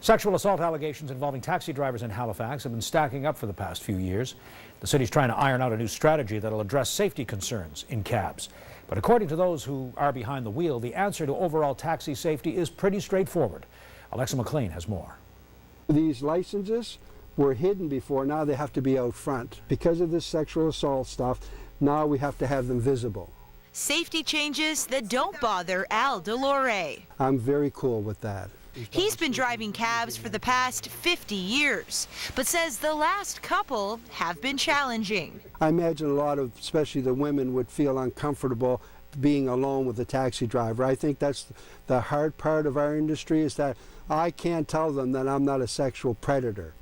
Sexual assault allegations involving taxi drivers in Halifax have been stacking up for the past few years. The city's trying to iron out a new strategy that'll address safety concerns in cabs. But according to those who are behind the wheel, the answer to overall taxi safety is pretty straightforward. Alexa McLean has more. These licenses were hidden before. Now they have to be out front. Because of this sexual assault stuff, now we have to have them visible. Safety changes that don't bother Al DeLore. I'm very cool with that. He's been driving cabs for the past 50 years, but says the last couple have been challenging. I imagine a lot of, especially the women, would feel uncomfortable being alone with a taxi driver. I think that's the hard part of our industry, is that I can't tell them that I'm not a sexual predator.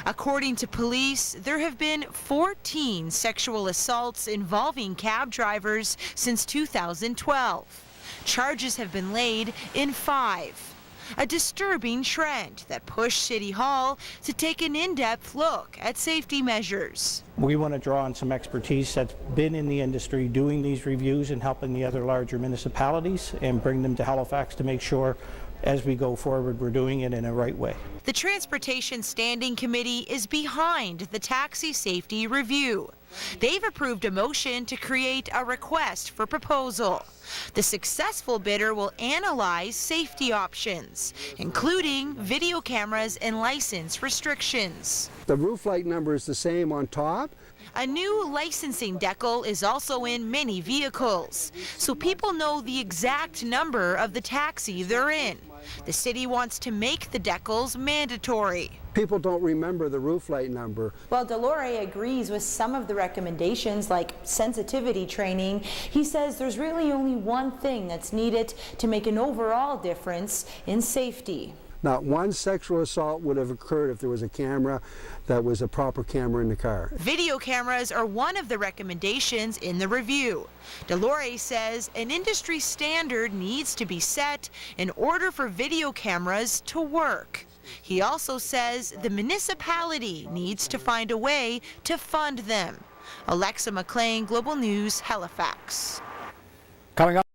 According to police, there have been 14 sexual assaults involving cab drivers since 2012. Charges have been laid in 5. A disturbing trend that pushed City Hall to take an in-depth look at safety measures. We want to draw on some expertise that's been in the industry doing these reviews and helping the other larger municipalities and bring them to Halifax to make sure as we go forward we're doing it in a right way. The Transportation Standing Committee is behind the taxi safety review. They've approved a motion to create a request for proposal. The successful bidder will analyze safety options, including video cameras and license restrictions. The roof light number is the same on top. A new licensing decal is also in many vehicles, so people know the exact number of the taxi they're in. The city wants to make the decals mandatory. People don't remember the roof light number. While DeLore agrees with some of the recommendations, like sensitivity training, he says there's really only one thing that's needed to make an overall difference in safety. Not one sexual assault would have occurred if there was a camera that was a proper camera in the car. Video cameras are one of the recommendations in the review. DeLore says an industry standard needs to be set in order for video cameras to work. He also says the municipality needs to find a way to fund them. Alexa McLean, Global News, Halifax. Coming up.